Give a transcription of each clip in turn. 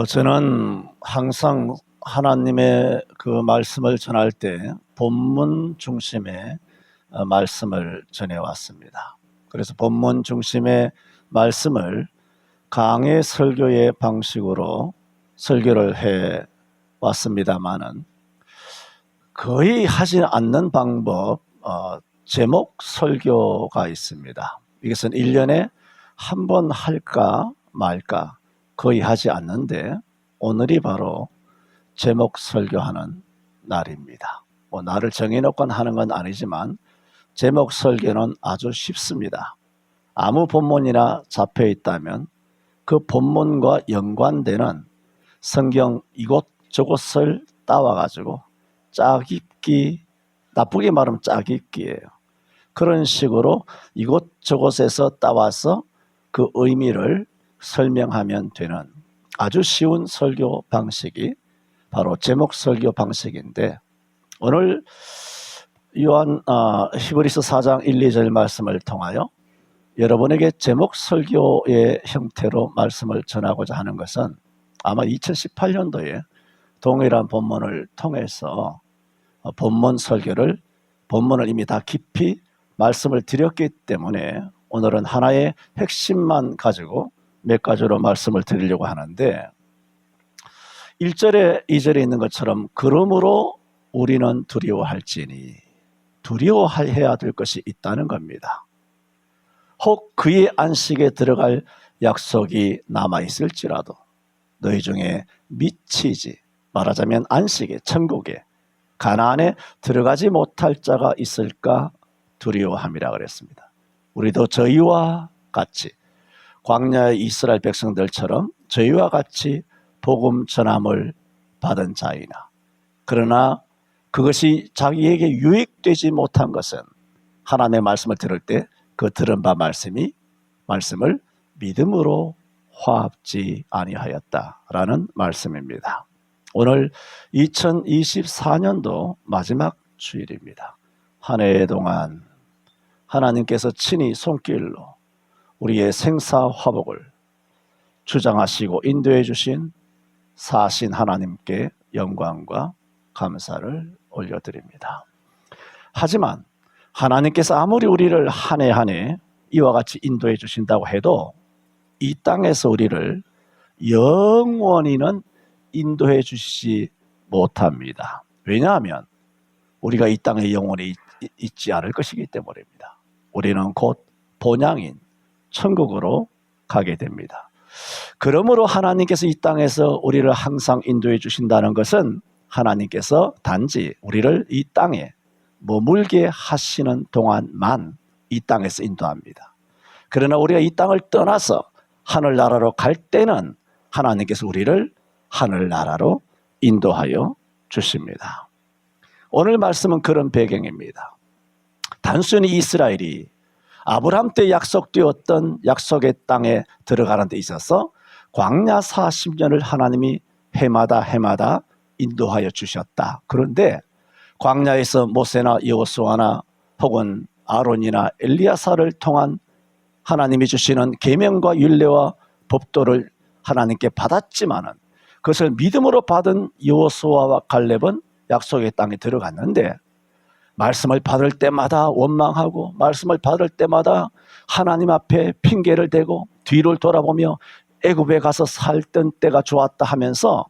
저는 항상 하나님의 그 말씀을 전할 때 본문 중심의 말씀을 전해왔습니다. 그래서 본문 중심의 말씀을 강해 설교의 방식으로 설교를 해 왔습니다만은 거의 하지 않는 방법, 제목 설교가 있습니다. 이것은 1년에 한 번 할까 말까 거의 하지 않는데 오늘이 바로 제목 설교하는 날입니다. 날을 정해놓고 하는 건 아니지만 제목 설교는 아주 쉽습니다. 아무 본문이나 잡혀 있다면 그 본문과 연관되는 성경 이곳저곳을 따와가지고 짜깁기, 나쁘게 말하면 짜깁기예요. 그런 식으로 이곳저곳에서 따와서 그 의미를 설명하면 되는 아주 쉬운 설교 방식이 바로 제목 설교 방식인데, 오늘 히브리서 4장 1, 2절 말씀을 통하여 여러분에게 제목 설교의 형태로 말씀을 전하고자 하는 것은 아마 2018년도에 동일한 본문을 통해서 본문을 이미 다 깊이 말씀을 드렸기 때문에 오늘은 하나의 핵심만 가지고 몇 가지로 말씀을 드리려고 하는데, 1절에 2절에 있는 것처럼 그러므로 우리는 두려워할지니, 두려워해야 될 것이 있다는 겁니다. 혹 그의 안식에 들어갈 약속이 남아있을지라도 너희 중에 미치지, 말하자면 안식에, 천국에, 가나안에 들어가지 못할 자가 있을까 두려워함이라 그랬습니다. 우리도 저희와 같이 광야의 이스라엘 백성들처럼 저희와 같이 복음 전함을 받은 자이나, 그러나 그것이 자기에게 유익되지 못한 것은 하나님의 말씀을 들을 때 그 들은 바 말씀을 믿음으로 화합지 아니하였다라는 말씀입니다. 오늘 2024년도 마지막 주일입니다. 한 해 동안 하나님께서 친히 손길로 우리의 생사화복을 주장하시고 인도해 주신 사신 하나님께 영광과 감사를 올려드립니다. 하지만 하나님께서 아무리 우리를 한 해 한 해 이와 같이 인도해 주신다고 해도 이 땅에서 우리를 영원히는 인도해 주시지 못합니다. 왜냐하면 우리가 이 땅에 영원히 있지 않을 것이기 때문입니다. 우리는 곧 본향인 천국으로 가게 됩니다. 그러므로 하나님께서 이 땅에서 우리를 항상 인도해 주신다는 것은 하나님께서 단지 우리를 이 땅에 머물게 하시는 동안만 이 땅에서 인도합니다. 그러나 우리가 이 땅을 떠나서 하늘나라로 갈 때는 하나님께서 우리를 하늘나라로 인도하여 주십니다. 오늘 말씀은 그런 배경입니다. 단순히 이스라엘이 아브라함 때 약속되었던 약속의 땅에 들어가는 데 있어서 광야 40년을 하나님이 해마다 인도하여 주셨다. 그런데 광야에서 모세나 여호수아나 혹은 아론이나 엘리야사를 통한 하나님이 주시는 계명과 율례와 법도를 하나님께 받았지만은 그것을 믿음으로 받은 여호수아와 갈렙은 약속의 땅에 들어갔는데, 말씀을 받을 때마다 원망하고 말씀을 받을 때마다 하나님 앞에 핑계를 대고 뒤를 돌아보며 애굽에 가서 살던 때가 좋았다 하면서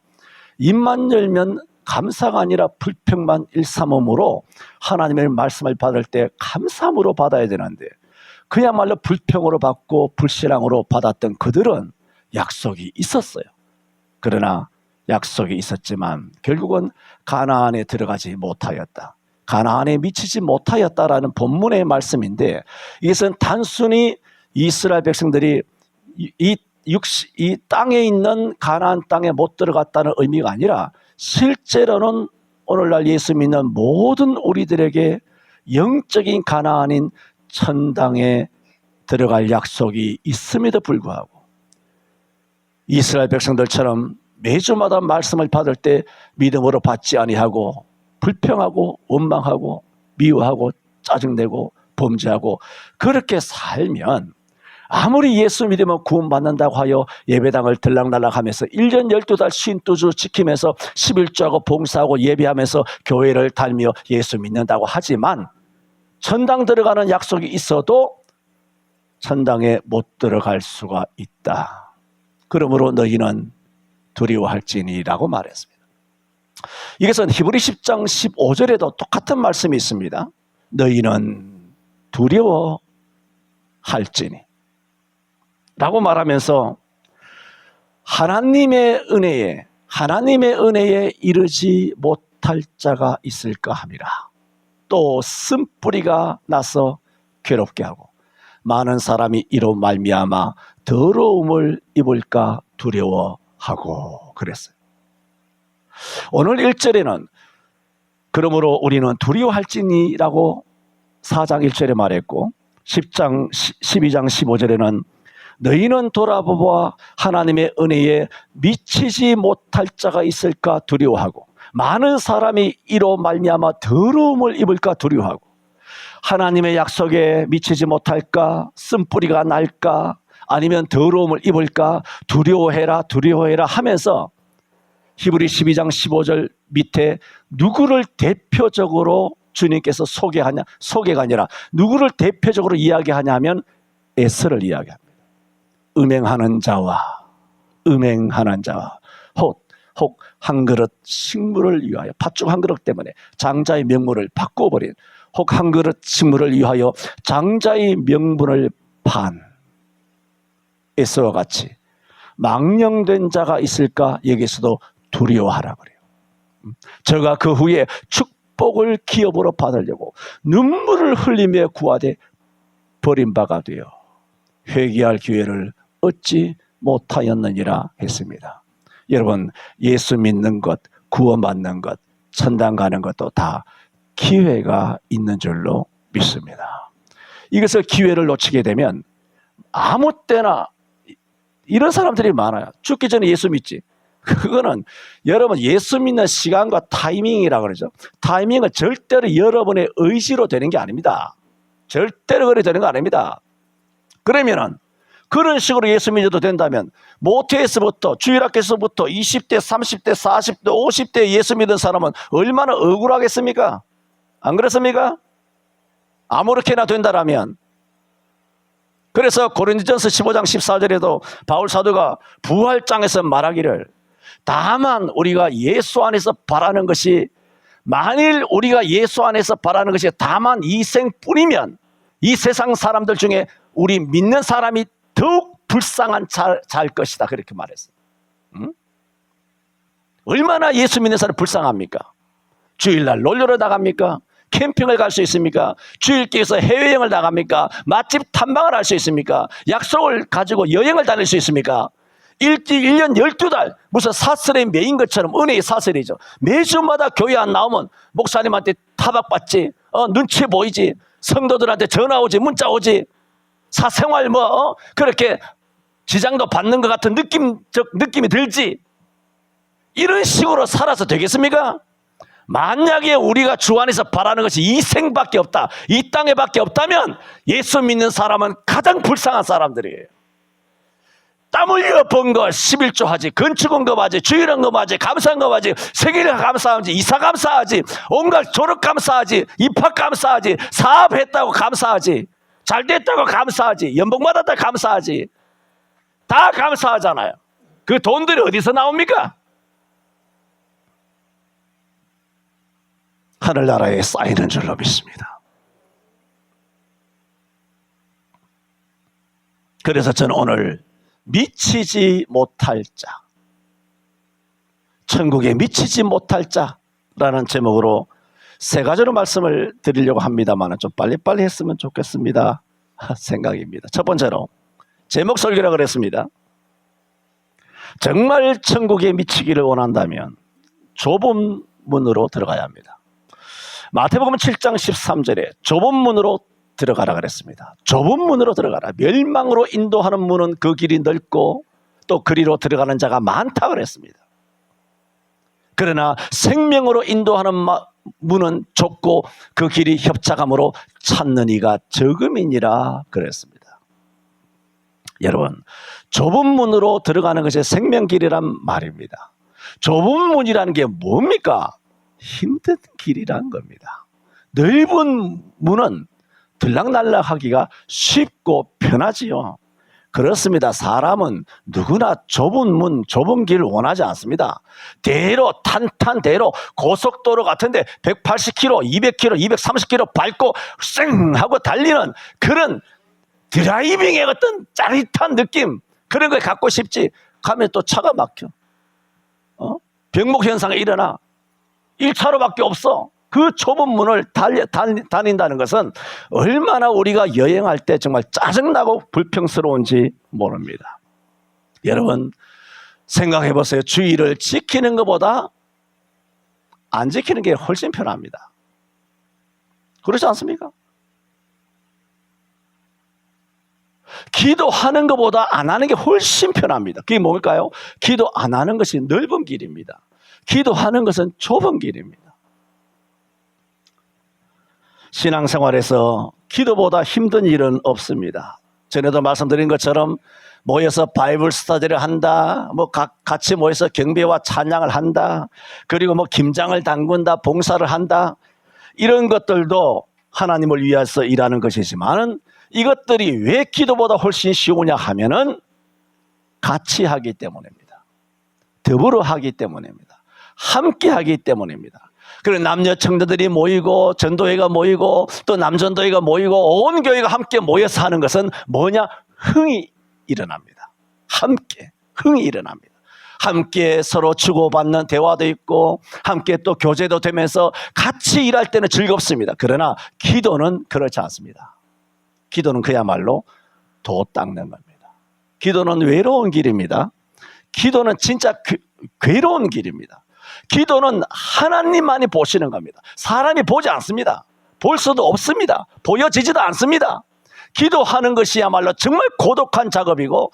입만 열면 감사가 아니라 불평만 일삼음으로 하나님의 말씀을 받을 때 감사함으로 받아야 되는데, 그야말로 불평으로 받고 불신앙으로 받았던 그들은 약속이 있었어요. 그러나 약속이 있었지만 결국은 가나안에 들어가지 못하였다, 가나안에 미치지 못하였다라는 본문의 말씀인데, 이것은 단순히 이스라엘 백성들이 이 땅에 있는 가나안 땅에 못 들어갔다는 의미가 아니라 실제로는 오늘날 예수 믿는 모든 우리들에게 영적인 가나안인 천당에 들어갈 약속이 있음에도 불구하고 이스라엘 백성들처럼 매주마다 말씀을 받을 때 믿음으로 받지 아니하고 불평하고 원망하고 미워하고 짜증내고 범죄하고 그렇게 살면 아무리 예수 믿으면 구원받는다고 하여 예배당을 들락날락하면서 1년 12달 52주 지키면서 11조하고 봉사하고 예배하면서 교회를 다니며 예수 믿는다고 하지만 천당 들어가는 약속이 있어도 천당에 못 들어갈 수가 있다. 그러므로 너희는 두려워할지니라고 말했습니다. 이것은 히브리 10장 15절에도 똑같은 말씀이 있습니다. 너희는 두려워할지니 라고 말하면서 하나님의 은혜에 이르지 못할 자가 있을까 함이라. 또 쓴뿌리가 나서 괴롭게 하고 많은 사람이 이로 말미암아 더러움을 입을까 두려워하고 그랬어요. 오늘 1절에는 그러므로 우리는 두려워할지니라고 4장 1절에 말했고 12장 15절에는 너희는 돌아보아 하나님의 은혜에 미치지 못할 자가 있을까 두려워하고 많은 사람이 이로 말미암아 더러움을 입을까 두려워하고 하나님의 약속에 미치지 못할까 쓴뿌리가 날까 아니면 더러움을 입을까 두려워해라 하면서 히브리 12장 15절 밑에 누구를 대표적으로 주님께서 소개가 아니라 누구를 대표적으로 이야기하냐면 에서를 이야기합니다. 음행하는 자와 혹 한 그릇 식물을 위하여 팥죽 한 그릇 때문에 장자의 명분을 바꿔버린 혹 한 그릇 식물을 위하여 장자의 명분을 판 에서와 같이 망령된 자가 있을까 여기서도 두려워하라 그래요. 저가 그 후에 축복을 기업으로 받으려고 눈물을 흘리며 구하되 버림바가 되어 회개할 기회를 얻지 못하였느니라 했습니다. 여러분, 예수 믿는 것, 구원받는 것, 천당 가는 것도 다 기회가 있는 줄로 믿습니다. 이것을 기회를 놓치게 되면 아무 때나 이런 사람들이 많아요. 죽기 전에 예수 믿지. 그거는 여러분 예수 믿는 시간과 타이밍이라고 그러죠. 타이밍은 절대로 여러분의 의지로 되는 게 아닙니다. 절대로 그래 되는 거 아닙니다. 그러면은 그런 식으로 예수 믿어도 된다면 모태에서부터 주일학교에서부터 20대, 30대, 40대, 50대 예수 믿은 사람은 얼마나 억울하겠습니까? 안 그렇습니까? 아무렇게나 된다라면. 그래서 고린도전서 15장 14절에도 바울 사도가 부활장에서 말하기를 다만 우리가 예수 안에서 바라는 것이 만일 우리가 예수 안에서 바라는 것이 다만 이 생뿐이면 이 세상 사람들 중에 우리 믿는 사람이 더욱 불쌍한 자일 것이다. 그렇게 말했어요. 응? 얼마나 예수 믿는 사람 불쌍합니까? 주일날 놀러를 나갑니까? 캠핑을 갈 수 있습니까? 주일교회에서 해외여행을 나갑니까? 맛집 탐방을 할 수 있습니까? 약속을 가지고 여행을 다닐 수 있습니까? 1년 12달 무슨 사슬의 매인 것처럼 은혜의 사슬이죠. 매주마다 교회 안 나오면 목사님한테 타박받지, 눈치 보이지, 성도들한테 전화 오지, 문자 오지, 사생활 그렇게 지장도 받는 것 같은 느낌이 들지. 이런 식으로 살아서 되겠습니까? 만약에 우리가 주 안에서 바라는 것이 이 생밖에 없다, 이 땅에 밖에 없다면 예수 믿는 사람은 가장 불쌍한 사람들이에요. 땀 흘려 번 거 11조 하지, 건축원금 하지, 주일원금 하지, 감사원금 하지, 생일 감사하지, 이사 감사하지, 온갖 졸업 감사하지, 입학 감사하지, 사업했다고 감사하지, 잘 됐다고 감사하지, 연봉 받았다고 감사하지. 다 감사하잖아요. 그 돈들이 어디서 나옵니까? 하늘나라에 쌓이는 줄로 믿습니다. 그래서 저는 오늘 미치지 못할 자, 천국에 미치지 못할 자라는 제목으로 세 가지로 말씀을 드리려고 합니다만 좀 빨리빨리 했으면 좋겠습니다 생각입니다. 첫 번째로 제목 설교라 그랬습니다. 정말 천국에 미치기를 원한다면 좁은 문으로 들어가야 합니다. 마태복음 7장 13절에 좁은 문으로 들어가라 그랬습니다. 좁은 문으로 들어가라. 멸망으로 인도하는 문은 그 길이 넓고 또 그리로 들어가는 자가 많다 그랬습니다. 그러나 생명으로 인도하는 문은 좁고 그 길이 협착함으로 찾는 이가 적음이니라 그랬습니다. 여러분, 좁은 문으로 들어가는 것이 생명길이란 말입니다. 좁은 문이라는 게 뭡니까? 힘든 길이란 겁니다. 넓은 문은 들락날락하기가 쉽고 편하지요. 그렇습니다. 사람은 누구나 좁은 문, 좁은 길 원하지 않습니다. 대로, 탄탄대로 고속도로 같은데 180km, 200km, 230km 밟고 쌩 하고 달리는 그런 드라이빙의 어떤 짜릿한 느낌, 그런 걸 갖고 싶지. 가면 또 차가 막혀. 병목 현상이 일어나. 1차로밖에 없어. 그 좁은 문을 다닌다는 것은 얼마나 우리가 여행할 때 정말 짜증나고 불평스러운지 모릅니다. 여러분, 생각해 보세요. 주의를 지키는 것보다 안 지키는 게 훨씬 편합니다. 그렇지 않습니까? 기도하는 것보다 안 하는 게 훨씬 편합니다. 그게 뭘까요? 기도 안 하는 것이 넓은 길입니다. 기도하는 것은 좁은 길입니다. 신앙생활에서 기도보다 힘든 일은 없습니다. 전에도 말씀드린 것처럼 모여서 바이블 스터디를 한다, 같이 모여서 경배와 찬양을 한다, 그리고 김장을 담근다, 봉사를 한다, 이런 것들도 하나님을 위해서 일하는 것이지만은 이것들이 왜 기도보다 훨씬 쉬우냐 하면은 같이 하기 때문입니다. 더불어 하기 때문입니다. 함께 하기 때문입니다. 그리고 남녀 청년들이 모이고 전도회가 모이고 또 남전도회가 모이고 온 교회가 함께 모여서 하는 것은 뭐냐? 흥이 일어납니다. 함께 흥이 일어납니다. 함께 서로 주고받는 대화도 있고 함께 또 교제도 되면서 같이 일할 때는 즐겁습니다. 그러나 기도는 그렇지 않습니다. 기도는 그야말로 도 닦는 겁니다. 기도는 외로운 길입니다. 기도는 진짜 괴로운 길입니다. 기도는 하나님만이 보시는 겁니다. 사람이 보지 않습니다. 볼 수도 없습니다. 보여지지도 않습니다. 기도하는 것이야말로 정말 고독한 작업이고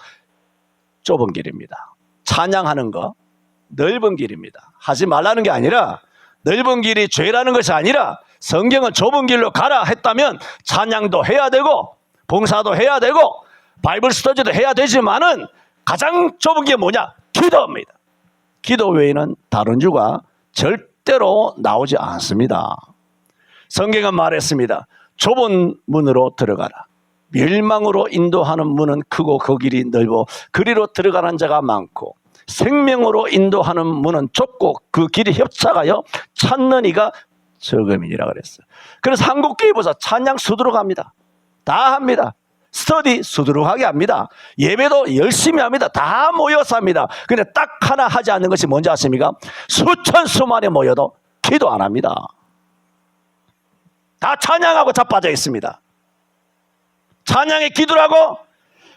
좁은 길입니다. 찬양하는 거 넓은 길입니다. 하지 말라는 게 아니라, 넓은 길이 죄라는 것이 아니라 성경은 좁은 길로 가라 했다면 찬양도 해야 되고 봉사도 해야 되고 바이블 스터디도 해야 되지만은 가장 좁은 게 뭐냐? 기도입니다. 기도 외에는 다른 주가 절대로 나오지 않습니다. 성경은 말했습니다. 좁은 문으로 들어가라. 멸망으로 인도하는 문은 크고 그 길이 넓어 그리로 들어가는 자가 많고, 생명으로 인도하는 문은 좁고 그 길이 협착하여 찾는 이가 적음이니라 그랬어요. 그래서 한국교회에서 찬양 수두룩 합니다. 다 합니다. 스터디 수두룩하게 합니다. 예배도 열심히 합니다. 다 모여서 합니다. 근데 딱 하나 하지 않는 것이 뭔지 아십니까? 수천 수만에 모여도 기도 안 합니다. 다 찬양하고 자빠져 있습니다. 찬양의 기도라고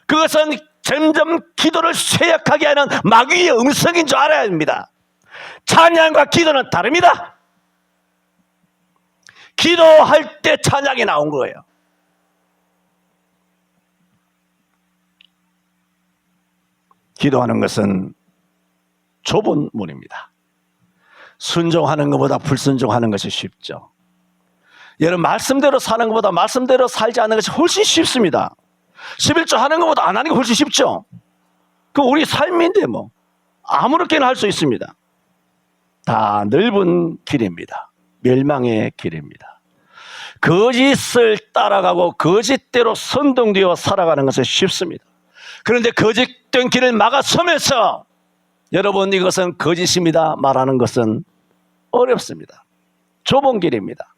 그것은 점점 기도를 쇠약하게 하는 마귀의 음성인 줄 알아야 합니다. 찬양과 기도는 다릅니다. 기도할 때 찬양이 나온 거예요. 기도하는 것은 좁은 문입니다. 순종하는 것보다 불순종하는 것이 쉽죠. 여러분, 말씀대로 사는 것보다 말씀대로 살지 않는 것이 훨씬 쉽습니다. 11조 하는 것보다 안 하는 게 훨씬 쉽죠. 그럼 우리 삶인데 아무렇게나 할 수 있습니다. 다 넓은 길입니다. 멸망의 길입니다. 거짓을 따라가고 거짓대로 선동되어 살아가는 것은 쉽습니다. 그런데 거짓된 길을 막아서면서 여러분, 이것은 거짓입니다 말하는 것은 어렵습니다. 좁은 길입니다.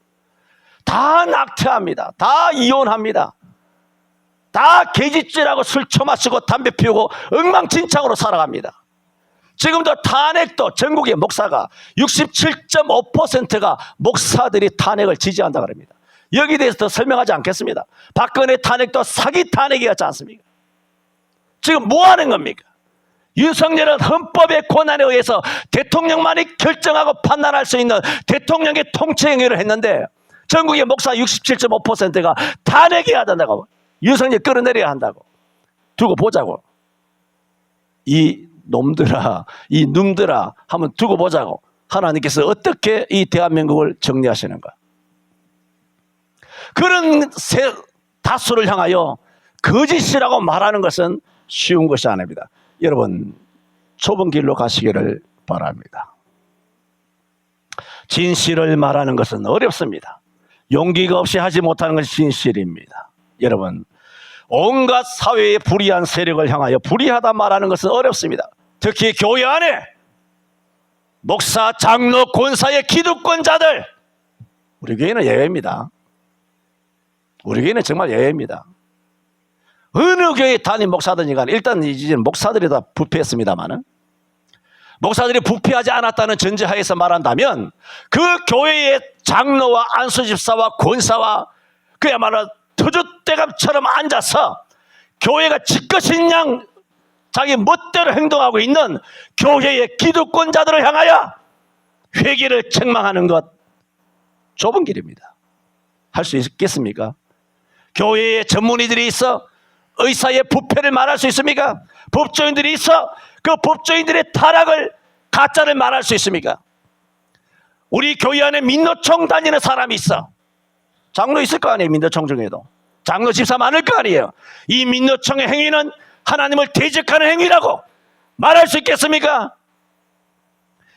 다 낙태합니다. 다 이혼합니다. 다 개짓질하고 술 처마시고 담배 피우고 엉망진창으로 살아갑니다. 지금도 탄핵도 전국의 목사가 67.5%가 목사들이 탄핵을 지지한다고 합니다. 여기에 대해서 더 설명하지 않겠습니다. 박근혜 탄핵도 사기 탄핵이었지 않습니까? 지금 뭐 하는 겁니까? 윤석열은 헌법의 권한에 의해서 대통령만이 결정하고 판단할 수 있는 대통령의 통치 행위를 했는데 전국의 목사 67.5%가 탄핵해야 된다고, 윤석열 끌어내려야 한다고. 두고 보자고. 이 놈들아, 이 놈들아 한번 두고 보자고. 하나님께서 어떻게 이 대한민국을 정리하시는가. 그런 다수를 향하여 거짓이라고 말하는 것은 쉬운 것이 아닙니다. 여러분, 좁은 길로 가시기를 바랍니다. 진실을 말하는 것은 어렵습니다. 용기가 없이 하지 못하는 것이 진실입니다. 여러분, 온갖 사회의 불의한 세력을 향하여 불의하다 말하는 것은 어렵습니다. 특히 교회 안에 목사, 장로, 권사의 기득권자들, 우리 교회는 예외입니다. 우리 교회는 정말 예외입니다. 어느 교회 담임 목사든지 간에 일단 이제 목사들이 다 부패했습니다만은, 목사들이 부패하지 않았다는 전제하에서 말한다면 그 교회의 장로와 안수집사와 권사와 그야말로 터줏대감처럼 앉아서 교회가 지껏인 양 자기 멋대로 행동하고 있는 교회의 기득권자들을 향하여 회개를 책망하는 것, 좁은 길입니다. 할 수 있겠습니까? 교회에 전문의들이 있어 의사의 부패를 말할 수 있습니까? 법조인들이 있어 그 법조인들의 타락을, 가짜를 말할 수 있습니까? 우리 교회 안에 민노총 다니는 사람이 있어. 장로 있을 거 아니에요. 민노총 중에도 장로 집사 많을 거 아니에요. 이 민노총의 행위는 하나님을 대적하는 행위라고 말할 수 있겠습니까?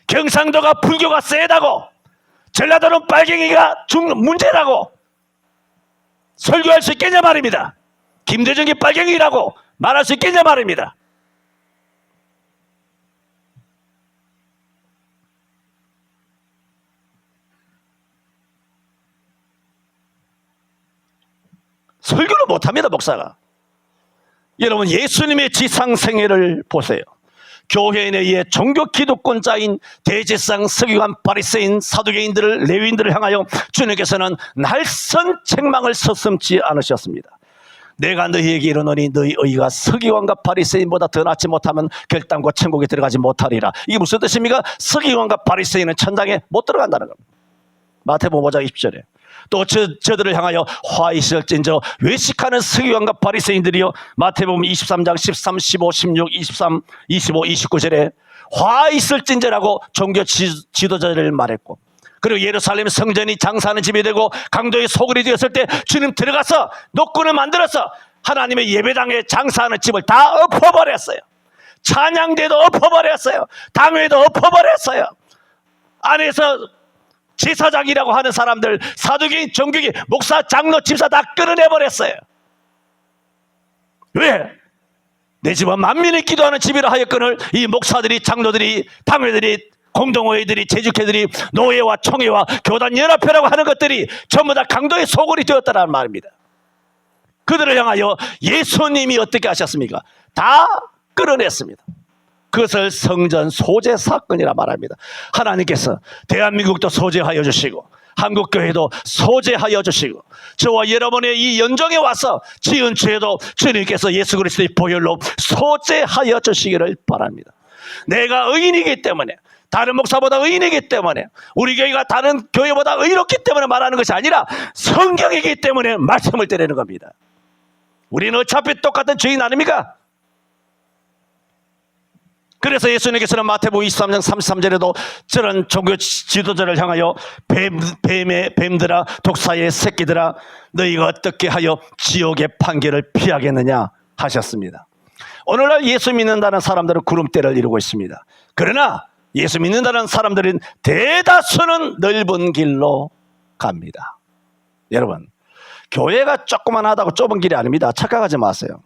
경상도가 불교가 세다고, 전라도는 빨갱이가 문제라고 설교할 수 있겠냐 말입니다. 김대중이 빨갱이라고 말할 수 있겠냐 말입니다. 설교를 못합니다, 목사가. 여러분, 예수님의 지상생애를 보세요. 교회 내에 종교 기득권자인 대제사장, 서기관, 바리새인, 사두개인들을, 레위인들을 향하여 주님께서는 날선 책망을 서슴지 않으셨습니다. 내가 너희에게 이르노니 너희 의가 서기관과 바리새인보다 더 낫지 못하면 결단과 천국에 들어가지 못하리라. 이게 무슨 뜻입니까? 서기관과 바리새인은 천당에 못 들어간다는 겁니다. 마태복음 5장 20절에 또 저들을 향하여 화 있을진저 외식하는 서기관과 바리새인들이여, 마태복음 23장 13, 15, 16, 23, 25, 29절에 화 있을진저라고 종교 지도자를 말했고, 그리고 예루살렘 성전이 장사하는 집이 되고 강도의 소굴이 되었을 때 주님 들어가서 노끈을 만들어서 하나님의 예배당에 장사하는 집을 다 엎어버렸어요. 찬양대도 엎어버렸어요. 당회도 엎어버렸어요. 안에서 제사장이라고 하는 사람들, 사두개인, 종교인, 목사, 장로, 집사 다 끌어내버렸어요. 왜? 내 집은 만민이 기도하는 집이라 하였거늘 이 목사들이, 장로들이, 당회들이, 공동회의들이, 제주회들이, 노예와 총회와 교단연합회라고 하는 것들이 전부 다 강도의 소굴이 되었다는 말입니다. 그들을 향하여 예수님이 어떻게 하셨습니까? 다 끌어냈습니다. 그것을 성전 소재 사건이라 말합니다. 하나님께서 대한민국도 소재하여 주시고 한국교회도 소재하여 주시고 저와 여러분의 이 연정에 와서 지은 죄도 주님께서 예수 그리스도의 보혈로 소재하여 주시기를 바랍니다. 내가 의인이기 때문에, 다른 목사보다 의인이기 때문에, 우리 교회가 다른 교회보다 의롭기 때문에 말하는 것이 아니라 성경이기 때문에 말씀을 드리는 겁니다. 우리는 어차피 똑같은 죄인 아닙니까? 그래서 예수님께서는 마태복음 23장 33절에도 저런 종교 지도자를 향하여 뱀들아, 독사의 새끼들아, 너희가 어떻게 하여 지옥의 판결을 피하겠느냐 하셨습니다. 오늘날 예수 믿는다는 사람들은 구름대를 이루고 있습니다. 그러나 예수 믿는다는 사람들은 대다수는 넓은 길로 갑니다. 여러분, 교회가 조그만하다고 좁은 길이 아닙니다. 착각하지 마세요.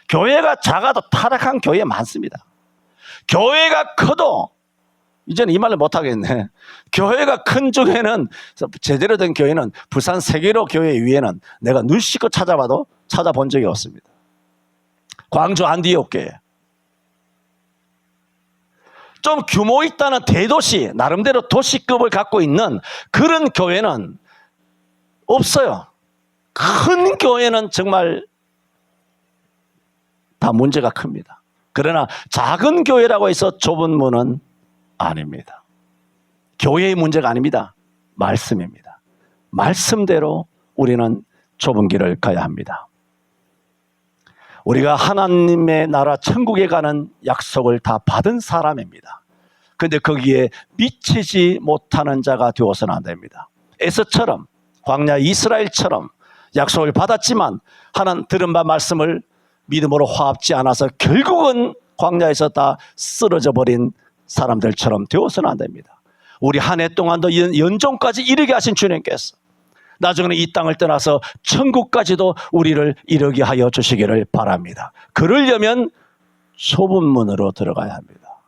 교회가 작아도 타락한 교회 많습니다. 교회가 커도, 이제는 이 말을 못하겠네. 교회가 큰 중에는, 제대로 된 교회는 부산 세계로 교회 위에는 내가 눈 씻고 찾아봐도 찾아본 적이 없습니다. 광주 안디옥 교회. 좀 규모 있다는 대도시, 나름대로 도시급을 갖고 있는 그런 교회는 없어요. 큰 교회는 정말 다 문제가 큽니다. 그러나 작은 교회라고 해서 좁은 문은 아닙니다. 교회의 문제가 아닙니다. 말씀입니다. 말씀대로 우리는 좁은 길을 가야 합니다. 우리가 하나님의 나라 천국에 가는 약속을 다 받은 사람입니다. 그런데 거기에 미치지 못하는 자가 되어서는 안 됩니다. 에서처럼, 광야 이스라엘처럼 약속을 받았지만 하나님 들은 바 말씀을 믿음으로 화합지 않아서 결국은 광야에서 다 쓰러져 버린 사람들처럼 되어서는 안 됩니다. 우리 한 해 동안도 연종까지 이르게 하신 주님께서 나중에는 이 땅을 떠나서 천국까지도 우리를 이르게 하여 주시기를 바랍니다. 그러려면 좁은 문으로 들어가야 합니다.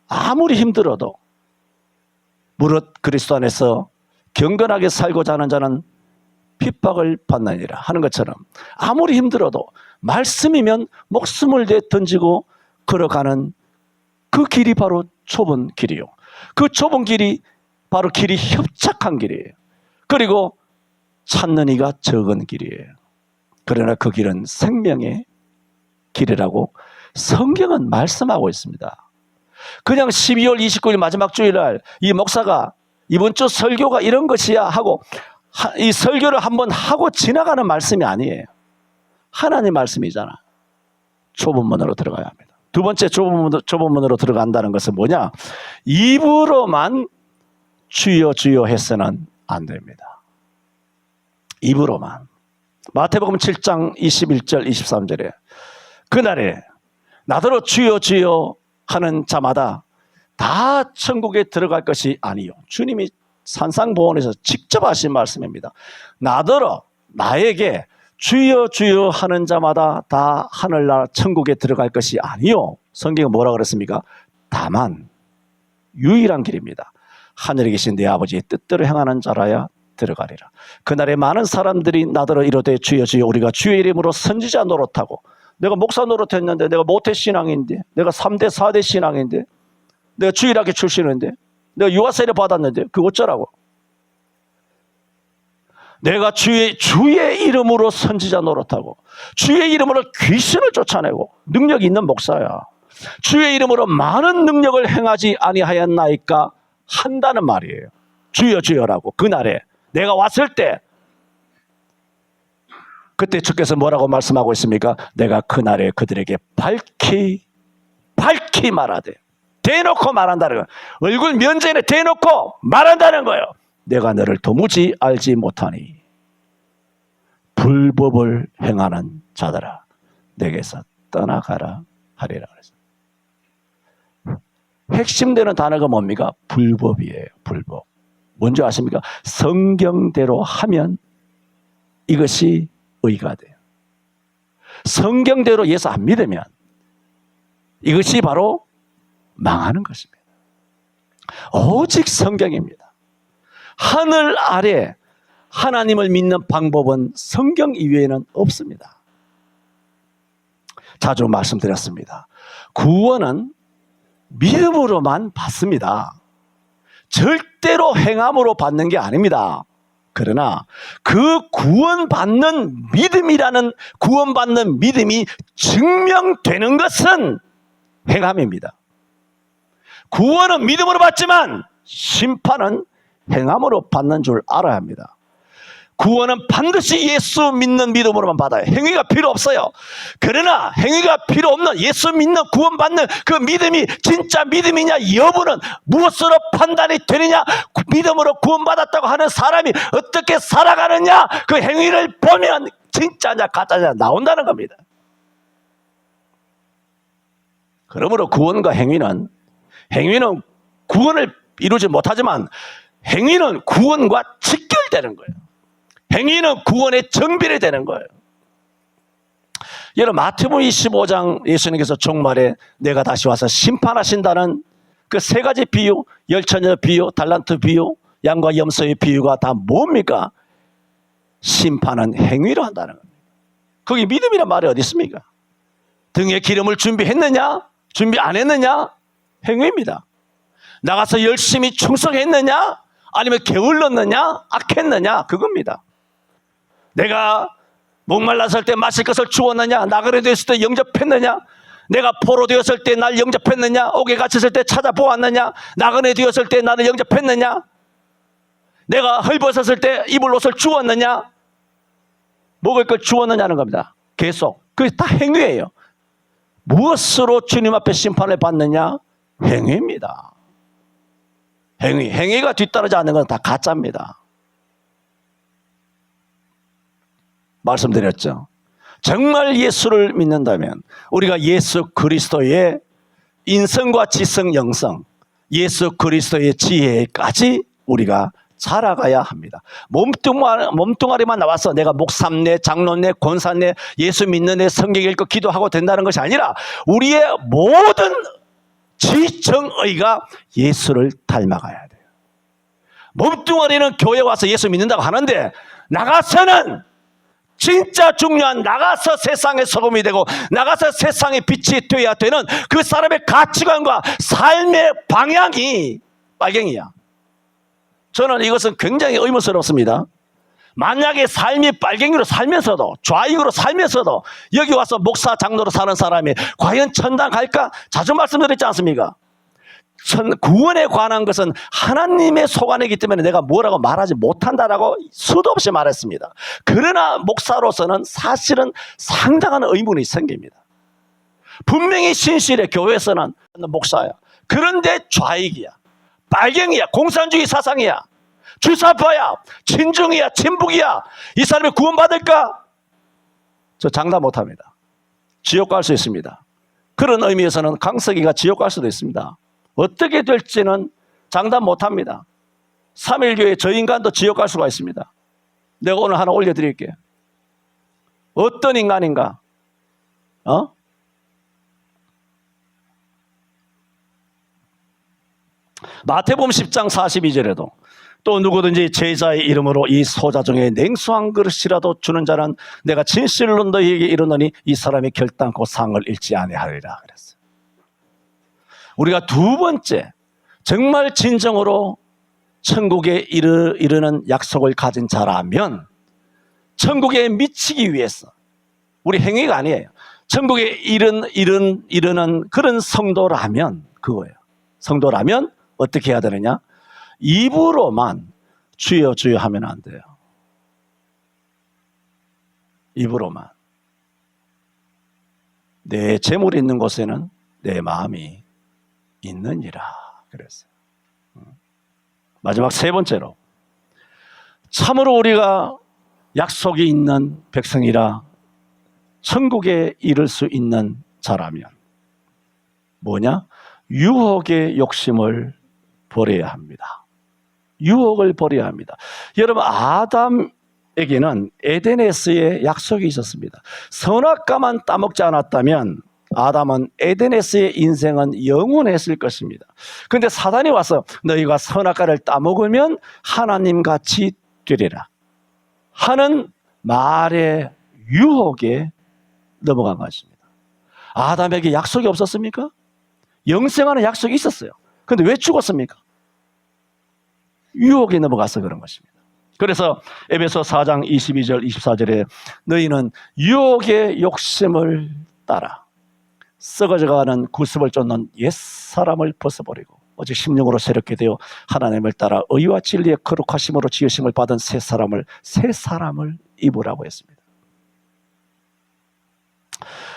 아무리 힘들어도 무릇 그리스도 안에서 경건하게 살고자 하는 자는 핍박을 받느니라 하는 것처럼 아무리 힘들어도 말씀이면 목숨을 던지고 걸어가는 그 길이 바로 좁은 길이요. 그 좁은 길이 바로 길이 협착한 길이에요. 그리고 찾는 이가 적은 길이에요. 그러나 그 길은 생명의 길이라고 성경은 말씀하고 있습니다. 그냥 12월 29일 마지막 주일날 이 목사가 이번 주 설교가 이런 것이야 하고 이 설교를 한번 하고 지나가는 말씀이 아니에요. 하나님 말씀이잖아. 좁은 문으로 들어가야 합니다. 두 번째 좁은 문으로 들어간다는 것은 뭐냐? 입으로만 주여 주여 해서는 안 됩니다. 입으로만. 마태복음 7장 21절 23절에 그날에 나더러 주여 주여 하는 자마다 다 천국에 들어갈 것이 아니요. 주님이 산상보원에서 직접 하신 말씀입니다. 나더러 나에게 주여 주여 하는 자마다 다 하늘나라 천국에 들어갈 것이 아니요. 성경은 뭐라 그랬습니까? 다만 유일한 길입니다. 하늘에 계신 내 아버지의 뜻대로 행하는 자라야 들어가리라. 그날에 많은 사람들이 나더러 이르되 주여 주여 우리가 주의 이름으로 선지자 노릇하고 내가 목사 노릇했는데 내가 모태 신앙인데 내가 3대 4대 신앙인데 내가 주일학교 출신인데 내가 유아세례 받았는데 그거 어쩌라고. 내가 주의 이름으로 선지자 노릇하고 주의 이름으로 귀신을 쫓아내고 능력 있는 목사야. 주의 이름으로 많은 능력을 행하지 아니하였나이까 한다는 말이에요. 주여 주여라고. 그날에 내가 왔을 때 그때 주께서 뭐라고 말씀하고 있습니까? 내가 그날에 그들에게 밝히 말하되 대놓고 말한다는 거예요. 얼굴 면전에 대놓고 말한다는 거예요. 내가 너를 도무지 알지 못하니 불법을 행하는 자들아 내게서 떠나가라 하리라 그랬어요. 핵심되는 단어가 뭡니까? 불법이에요. 불법. 뭔지 아십니까? 성경대로 하면 이것이 의가 돼요. 성경대로 예수 안 믿으면 이것이 바로 망하는 것입니다. 오직 성경입니다. 하늘 아래 하나님을 믿는 방법은 성경 이외에는 없습니다. 자주 말씀드렸습니다. 구원은 믿음으로만 받습니다. 절대로 행함으로 받는 게 아닙니다. 그러나 그 구원받는 믿음이 증명되는 것은 행함입니다. 구원은 믿음으로 받지만 심판은 행함으로 받는 줄 알아야 합니다. 구원은 반드시 예수 믿는 믿음으로만 받아요. 행위가 필요 없어요. 그러나 행위가 필요 없는 예수 믿는 구원받는 그 믿음이 진짜 믿음이냐 여부는 무엇으로 판단이 되느냐, 믿음으로 구원받았다고 하는 사람이 어떻게 살아가느냐, 그 행위를 보면 진짜냐 가짜냐 나온다는 겁니다. 그러므로 구원과 행위는 구원을 이루지 못하지만 행위는 구원과 직결되는 거예요. 행위는 구원의 정비례 되는 거예요. 여러분 마태복음 25장 예수님께서 종말에 내가 다시 와서 심판하신다는 그 세 가지 비유, 열처녀 비유, 달란트 비유, 양과 염소의 비유가 다 뭡니까? 심판은 행위로 한다는 겁니다. 거기 믿음이란 말이 어디 있습니까? 등에 기름을 준비했느냐? 준비 안 했느냐? 행위입니다. 나가서 열심히 충성했느냐? 아니면 게을렀느냐? 악했느냐? 그겁니다. 내가 목말랐을 때 마실 것을 주었느냐? 나그네 되었을 때 영접했느냐? 내가 포로 되었을 때 날 영접했느냐? 옥에 갇혔을 때 찾아보았느냐? 나그네 되었을 때 나를 영접했느냐? 내가 헐벗었을 때 입을 옷을 주었느냐? 먹을 걸 주었느냐는 겁니다. 계속. 그게 다 행위예요. 무엇으로 주님 앞에 심판을 받느냐? 행위입니다. 행위가 뒤따르지 않는 건 다 가짜입니다. 말씀드렸죠. 정말 예수를 믿는다면 우리가 예수 그리스도의 인성과 지성, 영성, 예수 그리스도의 지혜까지 우리가 자라가야 합니다. 몸뚱아리만 나와서 내가 목사네, 장로네, 권사네, 예수 믿는 애 성경 읽고 기도하고 된다는 것이 아니라 우리의 모든 지정의가 예수를 닮아가야 돼요. 몸뚱아리는 교회 와서 예수 믿는다고 하는데 나가서는 진짜 중요한, 나가서 세상의 소금이 되고 나가서 세상의 빛이 되어야 되는 그 사람의 가치관과 삶의 방향이 빨갱이야. 저는 이것은 굉장히 의문스럽습니다. 만약에 삶이 빨갱이로 살면서도, 좌익으로 살면서도 여기 와서 목사, 장로로 사는 사람이 과연 천당 갈까? 자주 말씀드렸지 않습니까? 구원에 관한 것은 하나님의 소관이기 때문에 내가 뭐라고 말하지 못한다라고 수도 없이 말했습니다. 그러나 목사로서는 사실은 상당한 의문이 생깁니다. 분명히 신실해, 교회에서는 목사야. 그런데 좌익이야, 빨갱이야, 공산주의 사상이야, 주사파야, 친중이야, 친북이야. 이 사람이 구원받을까? 저 장담 못합니다. 지옥 갈 수 있습니다. 그런 의미에서는 강석이가 지옥 갈 수도 있습니다. 어떻게 될지는 장담 못합니다. 3.1교회 저 인간도 지옥 갈 수가 있습니다. 내가 오늘 하나 올려드릴게요. 어떤 인간인가? 마태복음 10장 42절에도 또 누구든지 제자의 이름으로 이 소자 중에 냉수한 그릇이라도 주는 자는 내가 진실로 너희에게 이르노니 이 사람이 결단코 상을 잃지 아니하리라 그랬어요. 우리가 두 번째, 정말 진정으로 천국에 이르는 약속을 가진 자라면, 천국에 미치기 위해서, 우리 행위가 아니에요. 천국에 이르는 그런 성도라면, 그거예요. 성도라면 어떻게 해야 되느냐? 입으로만 주여 주여 하면 안 돼요. 입으로만. 내 재물이 있는 곳에는 내 마음이 있느니라 그랬어요. 마지막 세 번째로, 참으로 우리가 약속이 있는 백성이라 천국에 이를 수 있는 자라면 뭐냐? 유혹의 욕심을 버려야 합니다. 유혹을 버려야 합니다. 여러분, 아담에게는 에덴에서의 약속이 있었습니다. 선악과만 따먹지 않았다면 아담은 에덴에서의 인생은 영원했을 것입니다. 그런데 사단이 와서 너희가 선악과를 따먹으면 하나님같이 되리라 하는 말의 유혹에 넘어간 것입니다. 아담에게 약속이 없었습니까? 영생하는 약속이 있었어요. 그런데 왜 죽었습니까? 유혹에 넘어가서 그런 것입니다. 그래서 에베소 4장 22절 24절에 너희는 유혹의 욕심을 따라 썩어져가는 구습을 쫓는 옛사람을 벗어버리고 오직 심령으로 새롭게 되어 하나님을 따라 의와 진리의 거룩하심으로 지으심을 받은 새 사람을 입으라고 했습니다.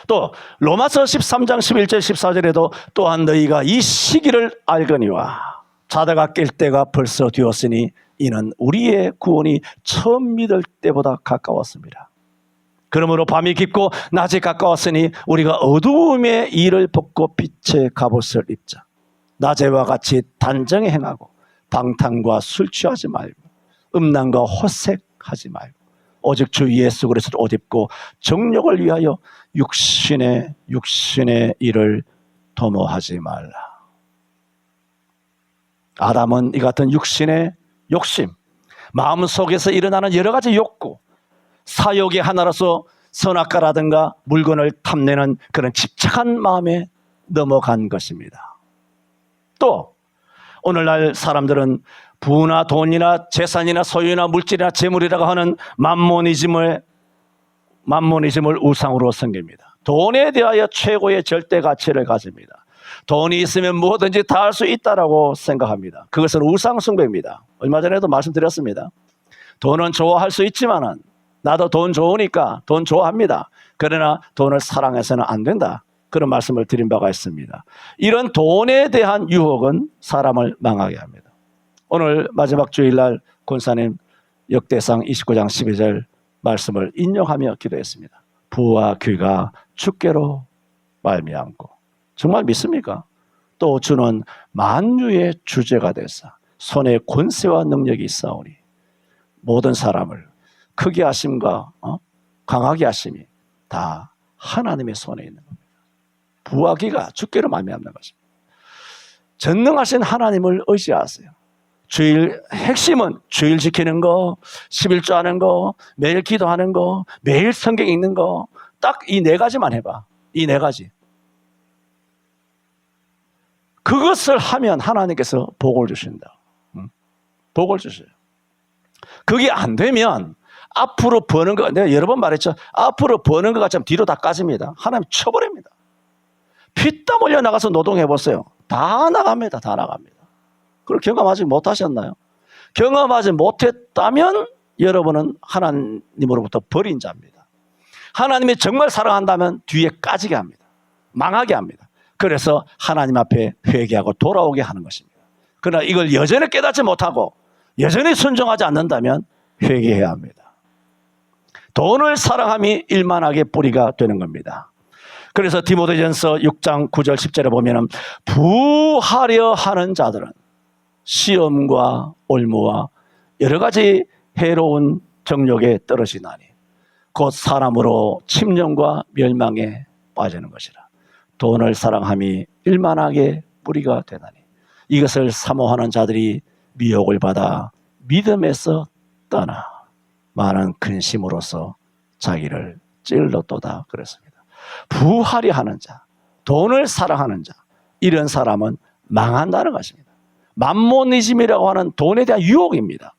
또 로마서 13장 11절 14절에도 또한 너희가 이 시기를 알거니와 자다가 깰 때가 벌써 되었으니 이는 우리의 구원이 처음 믿을 때보다 가까웠습니다. 그러므로 밤이 깊고 낮이 가까웠으니 우리가 어두움의 일을 벗고 빛의 갑옷을 입자. 낮에와 같이 단정히 행하고 방탕과 술 취하지 말고 음란과 호색하지 말고 오직 주 예수 그리스도를 옷 입고 정욕을 위하여 육신의 일을 도모하지 말라. 아담은 이 같은 육신의 욕심, 마음속에서 일어나는 여러 가지 욕구, 사욕의 하나로서 선악과라든가 물건을 탐내는 그런 집착한 마음에 넘어간 것입니다. 또 오늘날 사람들은 부나 돈이나 재산이나 소유나 물질이나 재물이라고 하는 만모니즘을 우상으로 섬깁니다. 돈에 대하여 최고의 절대 가치를 가집니다. 돈이 있으면 뭐든지 다 할 수 있다라고 생각합니다. 그것은 우상 숭배입니다. 얼마 전에도 말씀드렸습니다. 돈은 좋아할 수 있지만은 나도 돈 좋으니까 돈 좋아합니다. 그러나 돈을 사랑해서는 안 된다. 그런 말씀을 드린 바가 있습니다. 이런 돈에 대한 유혹은 사람을 망하게 합니다. 오늘 마지막 주일날 권사님 역대상 29장 12절 말씀을 인용하며 기도했습니다. 부와 귀가 주께로 말미암고. 정말 믿습니까? 또 주는 만유의 주제가 되사 손에 권세와 능력이 있사오니 모든 사람을 크게 하심과 강하게 하심이 다 하나님의 손에 있는 겁니다. 부와 귀가 주께로 말미암는 것입니다. 전능하신 하나님을 의지하세요. 주일 핵심은 주일 지키는 거, 11조 하는 거, 매일 기도하는 거, 매일 성경 읽는 거, 딱 이 네 가지만 해봐. 이 네 가지. 그것을 하면 하나님께서 복을 주신다. 복을 주셔요. 그게 안 되면 앞으로 버는 거, 내가 여러 번 말했죠. 앞으로 버는 것 같지만 뒤로 다 까집니다. 하나님 쳐버립니다. 피땀 흘려 나가서 노동해보세요. 다 나갑니다. 다 나갑니다. 그걸 경험하지 못하셨나요? 경험하지 못했다면 여러분은 하나님으로부터 버린 자입니다. 하나님이 정말 사랑한다면 뒤에 까지게 합니다. 망하게 합니다. 그래서 하나님 앞에 회개하고 돌아오게 하는 것입니다. 그러나 이걸 여전히 깨닫지 못하고 여전히 순종하지 않는다면 회개해야 합니다. 돈을 사랑함이 일만하게 뿌리가 되는 겁니다. 그래서 디모데전서 6장 9절 10절에 보면 부하려 하는 자들은 시험과 올무와 여러 가지 해로운 정욕에 떨어지나니 곧 사람으로 침념과 멸망에 빠지는 것이라. 돈을 사랑함이 일만하게 뿌리가 되나니 이것을 사모하는 자들이 미혹을 받아 믿음에서 떠나 많은 근심으로써 자기를 찔렀도다 그랬습니다. 부하려 하는 자, 돈을 사랑하는 자, 이런 사람은 망한다는 것입니다. 맘모니즘이라고 하는 돈에 대한 유혹입니다.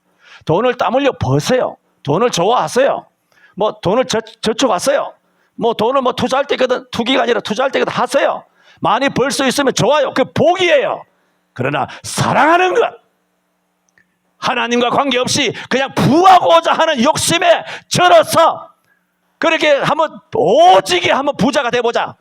돈을 땀 흘려 버세요. 돈을 좋아하세요. 뭐 돈을 저축하세요. 뭐 돈을 뭐 투자할 때거든, 투기가 아니라 투자할 때거든 하세요. 많이 벌 수 있으면 좋아요. 그게 복이에요. 그러나 사랑하는 것, 하나님과 관계없이 그냥 부하고자 하는 욕심에 절어서 그렇게 한번 오지게 한번 부자가 돼보자,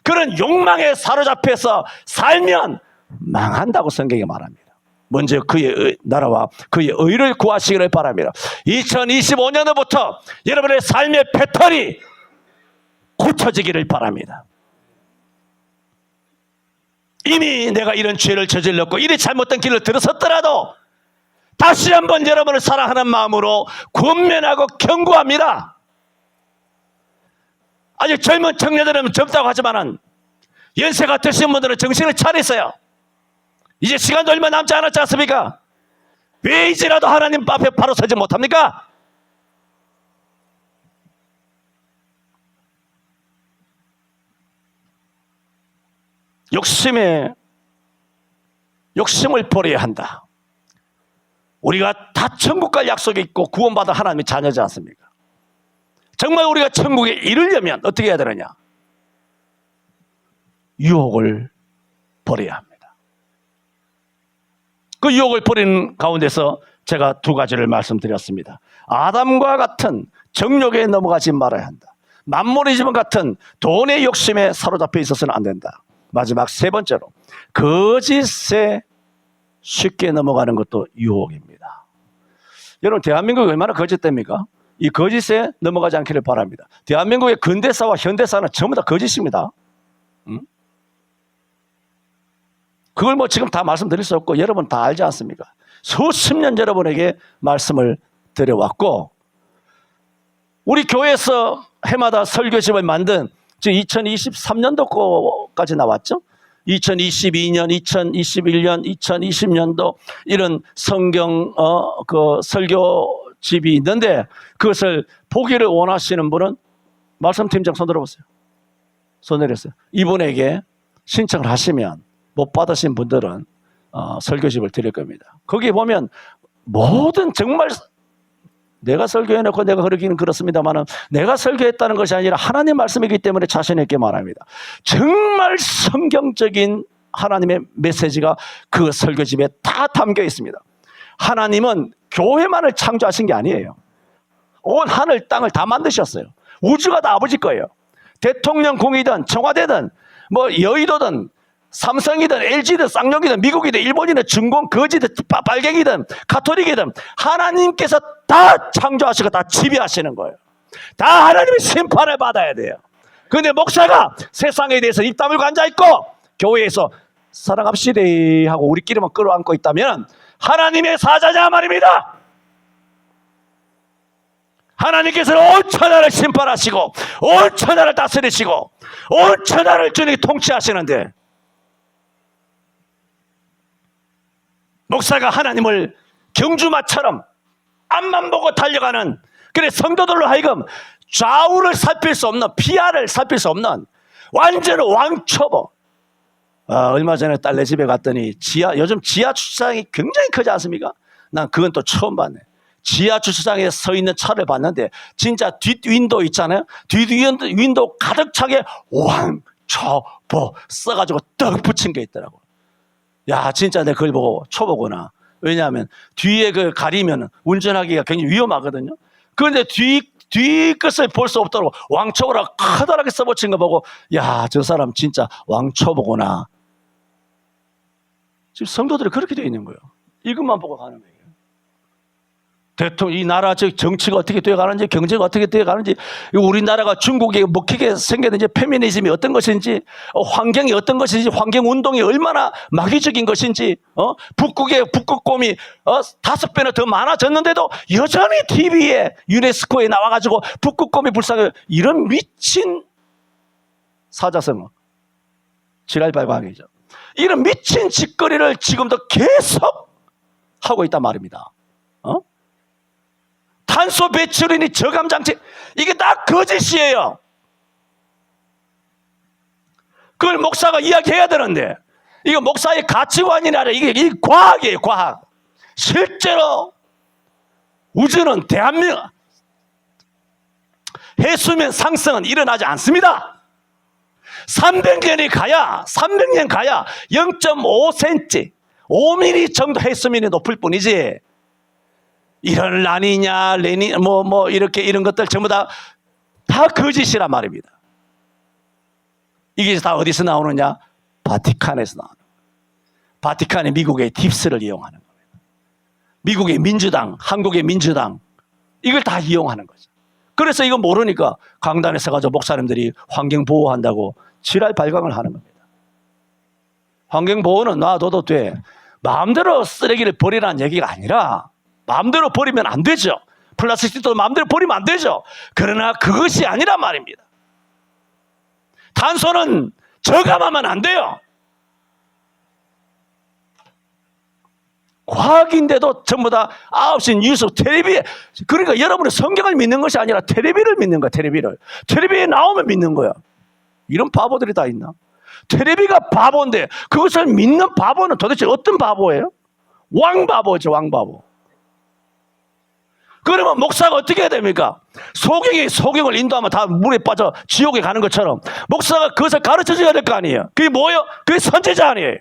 그런 욕망에 사로잡혀서 살면 망한다고 성경이 말합니다. 먼저 그의 나라와 그의 의를 구하시기를 바랍니다. 2025년부터 여러분의 삶의 패턴이 고쳐지기를 바랍니다. 이미 내가 이런 죄를 저질렀고 이리 잘못된 길을 들어섰더라도 다시 한번 여러분을 사랑하는 마음으로 권면하고 경고합니다. 아직 젊은 청년들은 젊다고 하지만은 연세가 드신 분들은 정신을 차리세요. 이제 시간도 얼마 남지 않았지 않습니까? 왜 이제라도 하나님 앞에 바로 서지 못합니까? 욕심을 버려야 한다. 우리가 다 천국 갈 약속이 있고 구원받은 하나님의 자녀지 않습니까? 정말 우리가 천국에 이르려면 어떻게 해야 되느냐? 유혹을 버려야 합니다. 그 유혹을 버리는 가운데서 제가 두 가지를 말씀드렸습니다. 아담과 같은 정욕에 넘어가지 말아야 한다. 맘모니즘 같은 돈의 욕심에 사로잡혀 있어서는 안 된다. 마지막 세 번째로 거짓에 쉽게 넘어가는 것도 유혹입니다. 여러분, 대한민국이 얼마나 거짓됩니까? 이 거짓에 넘어가지 않기를 바랍니다. 대한민국의 근대사와 현대사는 전부 다 거짓입니다. 그걸 뭐 지금 다 말씀드릴 수 없고 여러분 다 알지 않습니까? 수십 년 여러분에게 말씀을 드려왔고, 우리 교회에서 해마다 설교집을 만든 지금 2023년도까지 나왔죠. 2022년, 2021년, 2020년도 이런 성경 그 설교집이 있는데 그것을 보기를 원하시는 분은 말씀팀장 손 들어보세요. 손 내렸어요. 이분에게 신청을 하시면 못 받으신 분들은 설교집을 드릴 겁니다. 거기 보면 모든 정말 내가 설교해놓고 내가 그러기는 그렇습니다만 내가 설교했다는 것이 아니라 하나님 말씀이기 때문에 자신 있게 말합니다. 정말 성경적인 하나님의 메시지가 그 설교집에 다 담겨 있습니다. 하나님은 교회만을 창조하신 게 아니에요. 온 하늘 땅을 다 만드셨어요. 우주가 다 아버지 거예요. 대통령궁이든 청와대든 뭐 여의도든 삼성이든 LG든 쌍용이든 미국이든 일본이든 중공 거지든 빨갱이든 가톨릭이든 하나님께서 다 창조하시고 다 지배하시는 거예요. 다 하나님의 심판을 받아야 돼요. 그런데 목사가 세상에 대해서 입 다물고 앉아있고 교회에서 사랑합시다 하고 우리끼리만 끌어안고 있다면 하나님의 사자냐 말입니다. 하나님께서는 온 천하를 심판하시고 온 천하를 다스리시고 온 천하를 주님이 통치하시는데 목사가 하나님을 경주마처럼 앞만 보고 달려가는, 그래 성도들로 하여금 좌우를 살필 수 없는, 피아를 살필 수 없는 완전 왕초보. 얼마 전에 딸네 집에 갔더니 요즘 지하 주차장이 굉장히 크지 않습니까? 난 그건 또 처음 봤네. 지하 주차장에 서 있는 차를 봤는데 진짜 뒷 윈도우 있잖아요. 뒷 윈도우 가득 차게 왕초보 써가지고 떡 붙인 게 있더라고. 야, 진짜 내가 그걸 보고 초보구나. 왜냐하면 뒤에 그 가리면 운전하기가 굉장히 위험하거든요. 그런데 뒤끝을 볼 수 없도록 왕초보라 커다랗게 써붙인 거 보고, 야, 저 사람 진짜 왕초보구나. 지금 성도들이 그렇게 되어 있는 거예요. 이것만 보고 가는 거예요. 이 나라 정치가 어떻게 되어가는지, 경제가 어떻게 되어가는지, 우리나라가 중국에 먹히게 생겼는지, 페미니즘이 어떤 것인지, 환경이 어떤 것인지, 환경운동이 얼마나 마귀적인 것인지, 북극곰이 5배나 더 많아졌는데도 여전히 TV에 유네스코에 나와가지고 북극곰이 불쌍해요. 이런 미친 사자성어, 지랄발광이죠. 이런 미친 짓거리를 지금도 계속 하고 있단 말입니다. 탄소 배출이니 저감장치, 이게 다 거짓이에요. 그걸 목사가 이야기해야 되는데, 이거 목사의 가치관이 아니라 이게 과학이에요, 과학. 실제로 우주는 대한민국 해수면 상승은 일어나지 않습니다. 300년 가야 0.5cm, 5mm 정도 해수면이 높을 뿐이지, 이런 라니냐, 이렇게 이런 것들 전부 다 거짓이란 말입니다. 이게 다 어디서 나오느냐? 바티칸에서 나오는 거예요. 바티칸이 미국의 딥스를 이용하는 겁니다. 미국의 민주당, 한국의 민주당, 이걸 다 이용하는 거죠. 그래서 이거 모르니까 강단에 서가지고 목사님들이 환경 보호한다고 지랄 발광을 하는 겁니다. 환경 보호는 놔둬도 돼. 마음대로 쓰레기를 버리라는 얘기가 아니라, 마음대로 버리면 안 되죠. 플라스틱도 마음대로 버리면 안 되죠. 그러나 그것이 아니란 말입니다. 탄소는 저감하면 안 돼요. 과학인데도 전부 다 9시 뉴스, 텔레비, 그러니까 여러분은 성경을 믿는 것이 아니라 텔레비를 믿는 거야. 텔레비에 나오면 믿는 거야. 이런 바보들이 다 있나? 텔레비가 바보인데 그것을 믿는 바보는 도대체 어떤 바보예요? 왕바보죠, 왕바보. 그러면 목사가 어떻게 해야 됩니까? 소경을 인도하면 다 물에 빠져 지옥에 가는 것처럼 목사가 그것을 가르쳐줘야 될 거 아니에요. 그게 뭐예요? 그게 선지자 아니에요.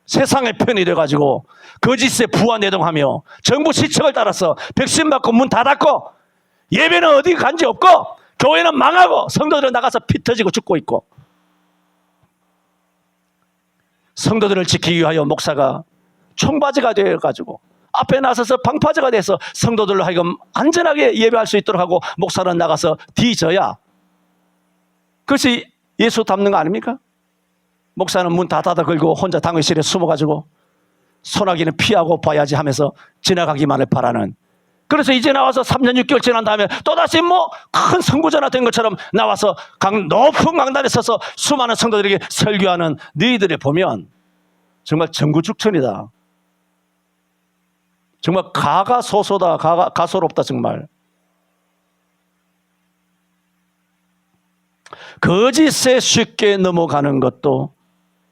세상의 편이 돼가지고 거짓에 부화내동하며 정부 시책을 따라서 백신 맞고 문 다 닫고, 예배는 어디 간지 없고 교회는 망하고 성도들은 나가서 피 터지고 죽고 있고, 성도들을 지키기 위하여 목사가 청바지가 되어가지고 앞에 나서서 방파제가 돼서 성도들로 하여금 안전하게 예배할 수 있도록 하고 목사는 나가서 뒤져야 그것이 예수 닮는 거 아닙니까? 목사는 문 다 닫아 걸고 혼자 당회실에 숨어가지고 소나기는 피하고 봐야지 하면서 지나가기만을 바라는, 그래서 이제 나와서 3년 6개월 지난 다음에 또다시 큰 선구자나 된 것처럼 나와서 높은 강단에 서서 수많은 성도들에게 설교하는 너희들을 보면 정말 전구죽천이다. 정말 가가소소다, 가소롭다 정말. 거짓에 쉽게 넘어가는 것도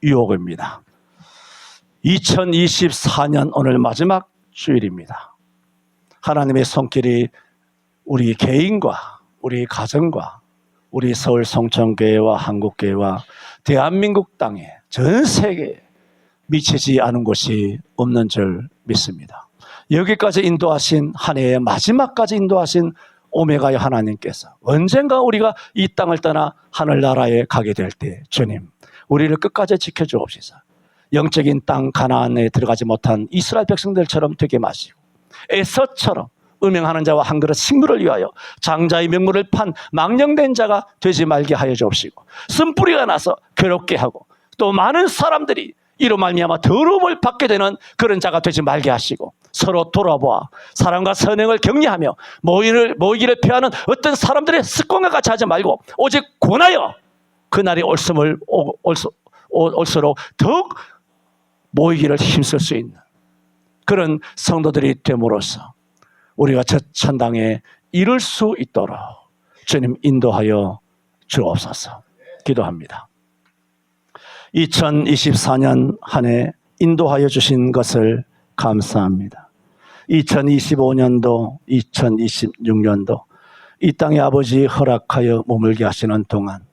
유혹입니다. 2024년 오늘 마지막 주일입니다. 하나님의 손길이 우리 개인과 우리 가정과 우리 서울 성천교회와 한국교회와 대한민국 땅에 전 세계에 미치지 않은 곳이 없는 줄 믿습니다. 여기까지 인도하신, 한 해의 마지막까지 인도하신 오메가의 하나님께서 언젠가 우리가 이 땅을 떠나 하늘나라에 가게 될 때 주님, 우리를 끝까지 지켜주옵시사. 영적인 땅 가나안에 들어가지 못한 이스라엘 백성들처럼 되게 마시고 에서처럼 음행하는 자와 한 그릇 식물을 위하여 장자의 명물을 판 망령된 자가 되지 말게 하여 주옵시고, 쓴뿌리가 나서 괴롭게 하고 또 많은 사람들이 이로 말미암아 더러움을 받게 되는 그런 자가 되지 말게 하시고, 서로 돌아보아 사랑과 선행을 격려하며 모이기를 피하는 어떤 사람들의 습관과 같이 하지 말고 오직 권하여 그날이 올수록 더욱 모이기를 힘쓸 수 있는 그런 성도들이 됨으로써 우리가 저 천당에 이룰 수 있도록 주님 인도하여 주옵소서. 기도합니다. 2024년 한 해 인도하여 주신 것을 감사합니다. 2025년도, 2026년도 이 땅의 아버지 허락하여 머물게 하시는 동안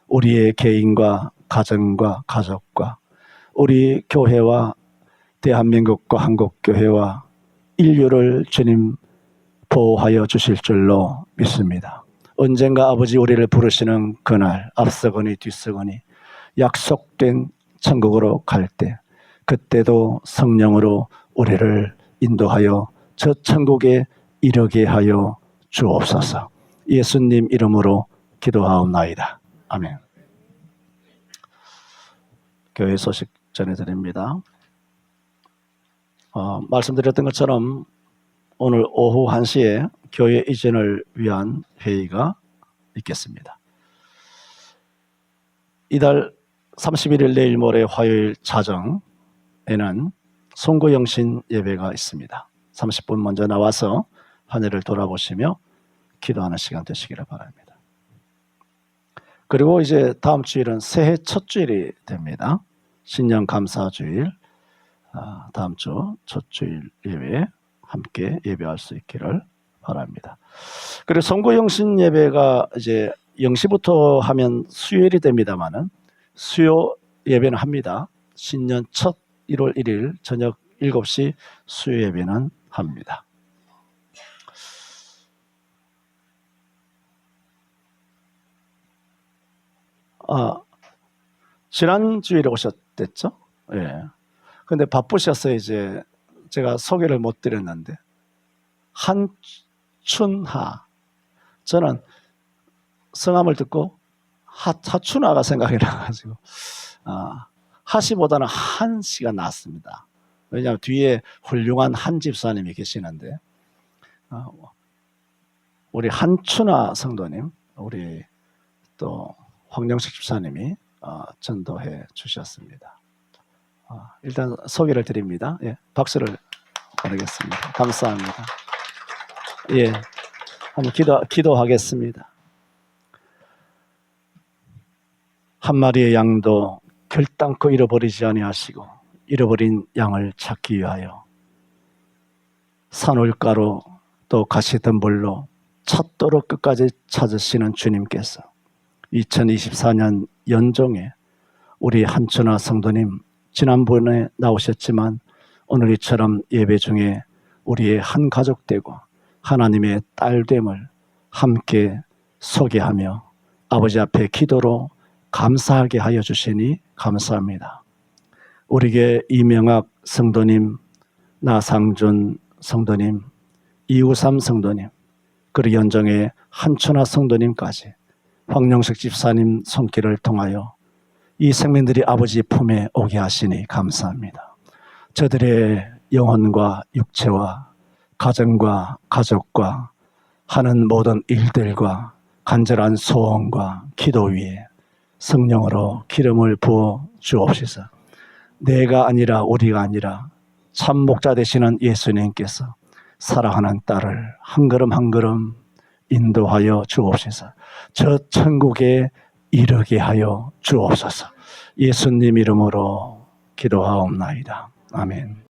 우리의 개인과 가정과 가족과 우리 교회와 대한민국과 한국교회와 인류를 주님 보호하여 주실 줄로 믿습니다. 언젠가 아버지 우리를 부르시는 그날 앞서거니 뒤서거니 약속된 천국으로 갈 때, 그때도 성령으로 우리를 인도하여 저 천국에 이르게 하여 주옵소서. 예수님 이름으로 기도하옵나이다. 아멘. 교회 소식 전해드립니다. 말씀드렸던 것처럼 오늘 오후 1시에 교회 이전을 위한 회의가 있겠습니다. 이달 31일 내일 모레 화요일 자정에는 송구영신 예배가 있습니다. 30분 먼저 나와서 한 해를 돌아보시며 기도하는 시간 되시기를 바랍니다. 그리고 이제 다음 주일은 새해 첫 주일이 됩니다. 신년 감사주일, 다음 주 첫 주일 예배에 함께 예배할 수 있기를 바랍니다. 그리고 송구영신 예배가 이제 0시부터 하면 수요일이 됩니다만은 수요 예배는 합니다. 신년 첫 1월 1일 저녁 7시 수요 예배는 합니다. 지난 주일에 오셨댔죠? 예. 근데 바쁘셔서 이제 제가 소개를 못 드렸는데, 한춘하. 저는 성함을 듣고 하춘하가 생각이 나가지고 하시보다는 한씨가 낫습니다. 왜냐하면 뒤에 훌륭한 한 집사님이 계시는데, 우리 한춘하 성도님, 우리 또 황영식 집사님이 전도해 주셨습니다. 일단 소개를 드립니다. 예, 박수를 보내겠습니다. 감사합니다. 예, 한번 기도하겠습니다. 한 마리의 양도 결단코 잃어버리지 아니하시고 잃어버린 양을 찾기 위하여 산울가로 또 가시덤불로 찾도록 끝까지 찾으시는 주님께서 2024년 연종에 우리 한춘하 성도님 지난번에 나오셨지만 오늘 이처럼 예배 중에 우리의 한 가족 되고 하나님의 딸됨을 함께 소개하며 아버지 앞에 기도로 감사하게 하여 주시니 감사합니다. 우리에게 이명학 성도님, 나상준 성도님, 이우삼 성도님, 그리고 연정의 한춘하 성도님까지 황영식 집사님 손길을 통하여 이 생명들이 아버지 품에 오게 하시니 감사합니다. 저들의 영혼과 육체와 가정과 가족과 하는 모든 일들과 간절한 소원과 기도 위에 성령으로 기름을 부어 주옵소서. 내가 아니라 우리가 아니라 참 목자 되시는 예수님께서 사랑하는 딸을 한 걸음 한 걸음 인도하여 주옵소서. 저 천국에 이르게 하여 주옵소서. 예수님 이름으로 기도하옵나이다. 아멘.